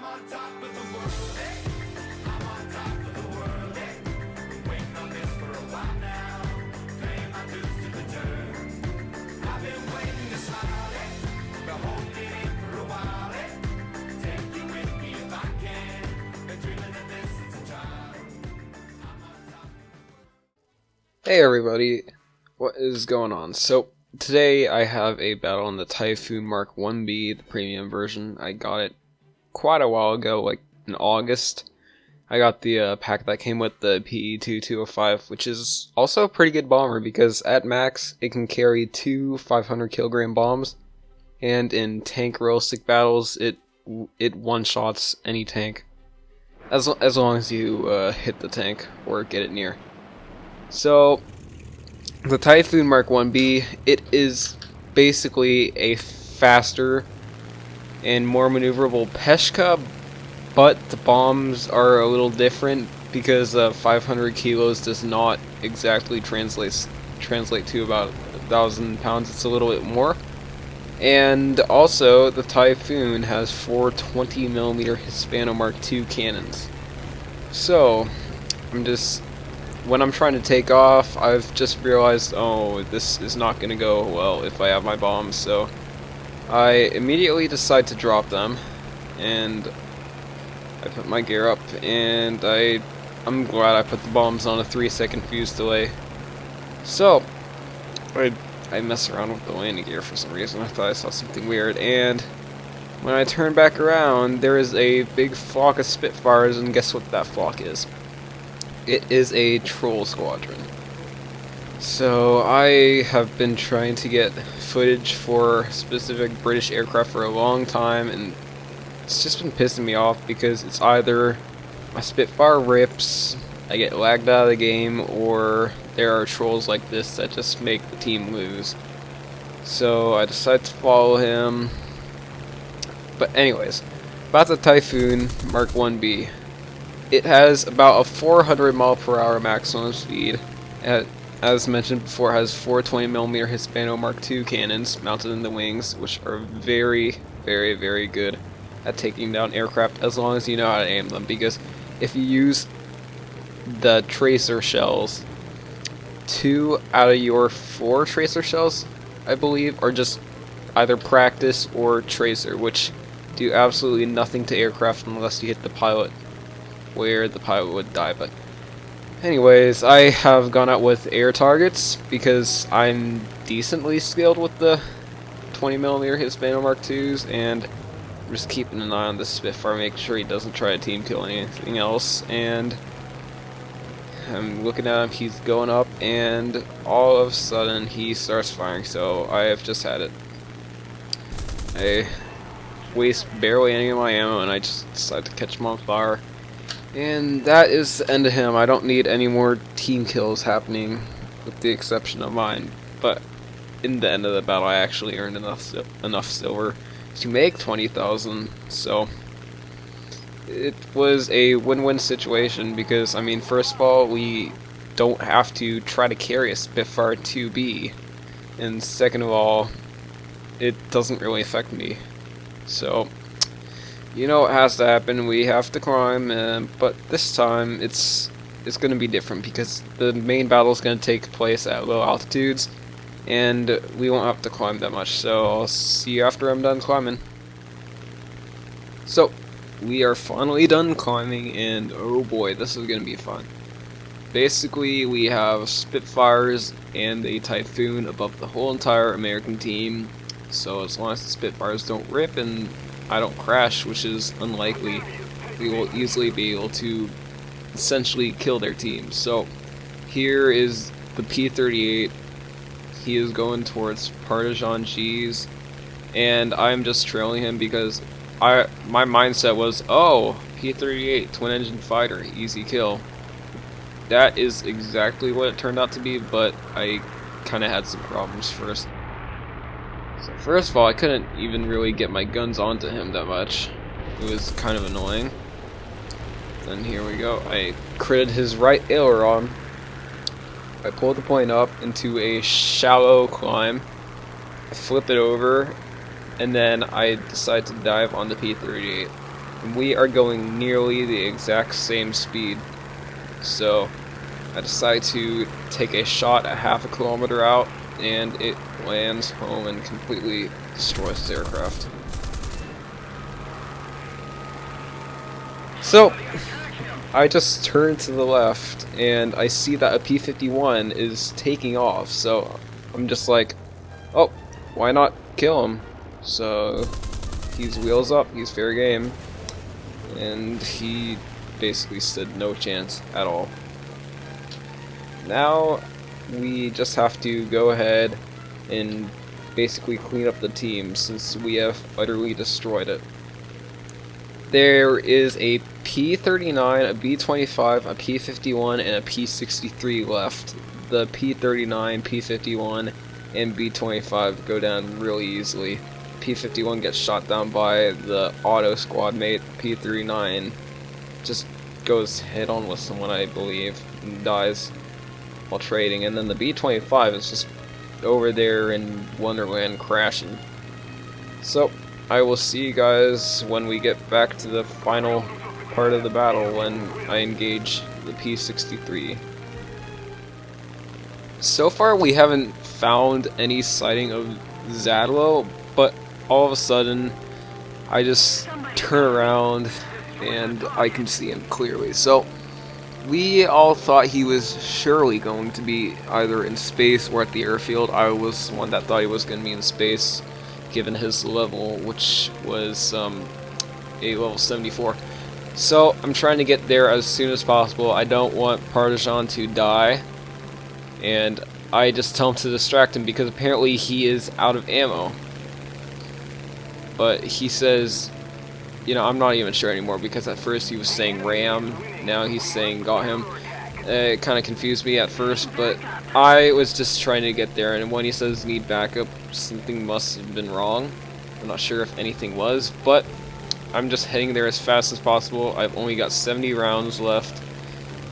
I'm on top of the world, hey. I'm on top of the world, hey. Been waiting on this for a while now. Paying my dues to the dirt. I've been waiting to smile, hey. Been holding it in for a while, hey. Take you with me if I can. Been dreaming of this since a child. I'm on top. Hey everybody, what is going on? So, today I have a battle on the Typhoon Mk.1B, the premium version. I got it quite a while ago, like in August. I got the pack that came with the PE-2205, which is also a pretty good bomber because at max it can carry two 500 kilogram bombs, and in tank realistic battles it one-shots any tank as long as you hit the tank or get it near. So, the Typhoon Mk.1B, it is basically a faster and more maneuverable Peshka, but the bombs are a little different because 500 kilos does not exactly translate to about 1,000 pounds. It's a little bit more. And also, the Typhoon has four 20mm Hispano Mark II cannons. So, when I'm trying to take off, I've just realized, oh, this is not going to go well if I have my bombs, so I immediately decide to drop them, and I put my gear up, and I'm glad I put the bombs on a 3-second fuse delay. So, I mess around with the landing gear for some reason. I thought I saw something weird, and when I turn back around, there is a big flock of Spitfires, and guess what that flock is? It is a troll squadron. So I have been trying to get footage for specific British aircraft for a long time, and it's just been pissing me off because it's either my Spitfire rips, I get lagged out of the game, or there are trolls like this that just make the team lose. So I decided to follow him. But anyways, about the Typhoon Mk.1B. It has about a 400 mph maximum speed. As mentioned before, it has four 20mm Hispano Mark II cannons mounted in the wings, which are very, very, very good at taking down aircraft as long as you know how to aim them. Because if you use the tracer shells, 2 out of your 4 tracer shells, I believe, are just either practice or tracer, which do absolutely nothing to aircraft unless you hit the pilot, where the pilot would die. But anyways, I have gone out with air targets because I'm decently skilled with the 20mm Hispano Mark IIs, and I'm just keeping an eye on the Spitfire, making sure he doesn't try to team kill anything else. And I'm looking at him, he's going up, and all of a sudden he starts firing, so I have just had it. I waste barely any of my ammo, and I just decide to catch him on fire. And that is the end of him. I don't need any more team kills happening, with the exception of mine. But in the end of the battle, I actually earned enough silver to make 20,000. So it was a win-win situation because, I mean, first of all, we don't have to try to carry a Spitfire 2B, and second of all, it doesn't really affect me. So, you know what has to happen, we have to climb, but this time it's going to be different because the main battle is going to take place at low altitudes, and we won't have to climb that much, so I'll see you after I'm done climbing. So, we are finally done climbing, and oh boy, this is going to be fun. Basically, we have Spitfires and a Typhoon above the whole entire American team, so as long as the Spitfires don't rip and I don't crash, which is unlikely, we will easily be able to essentially kill their team. So here is the P-38. He is going towards Partisan G's, and I'm just trailing him because my mindset was, oh, P-38, twin engine fighter, easy kill. That is exactly what it turned out to be, but I kind of had some problems first. So first of all, I couldn't even really get my guns onto him that much. It was kind of annoying. Then here we go. I critted his right aileron. I pulled the plane up into a shallow climb. I flip it over, and then I decide to dive on the P-38. and we are going nearly the exact same speed. So I decide to take a shot at half a kilometer out, and it lands home and completely destroys his aircraft. So I just turn to the left and I see that a P-51 is taking off, so I'm just like, oh, why not kill him? So he's wheels up, he's fair game, and he basically stood no chance at all. Now we just have to go ahead and basically clean up the team since we have utterly destroyed it. There is a P-39, a B-25, a P-51, and a P-63 left. The P-39, P-51, and B-25 go down really easily. P-51 gets shot down by the auto squad mate. P-39 just goes head on with someone, I believe, and dies while trading. And then the B-25 is just over there in Wonderland crashing. So I will see you guys when we get back to the final part of the battle when I engage the P-63. So far we haven't found any sighting of Zadlow, but all of a sudden I just turn around and I can see him clearly. So we all thought he was surely going to be either in space or at the airfield. I was the one that thought he was going to be in space, given his level, which was a level 74. So I'm trying to get there as soon as possible. I don't want Partisan to die, and I just tell him to distract him because apparently he is out of ammo. But he says, you know, I'm not even sure anymore because at first he was saying Ram, now he's saying got him. It kind of confused me at first, but I was just trying to get there, and when he says need backup, something must have been wrong. I'm not sure if anything was, but I'm just heading there as fast as possible. I've only got 70 rounds left,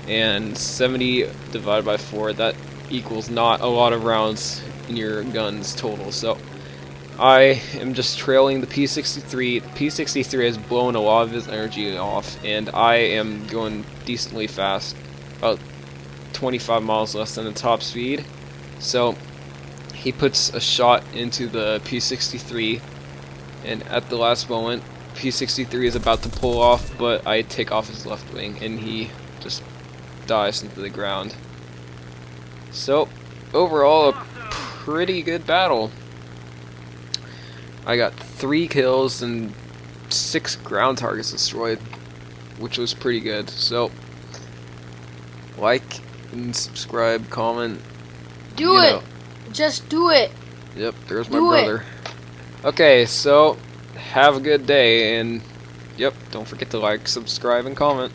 and 70 divided by 4, that equals not a lot of rounds in your guns total. So I am just trailing the P-63. The P-63 has blown a lot of his energy off, and I am going decently fast. About 25 miles less than the top speed. So he puts a shot into the P-63, and at the last moment P-63 is about to pull off, but I take off his left wing and he just dies into the ground. So overall, a pretty good battle. I got 3 kills and 6 ground targets destroyed, which was pretty good. So like and subscribe, comment. Do it. Just do it. Yep, there's my brother. Okay, so have a good day, and yep, don't forget to like, subscribe, and comment.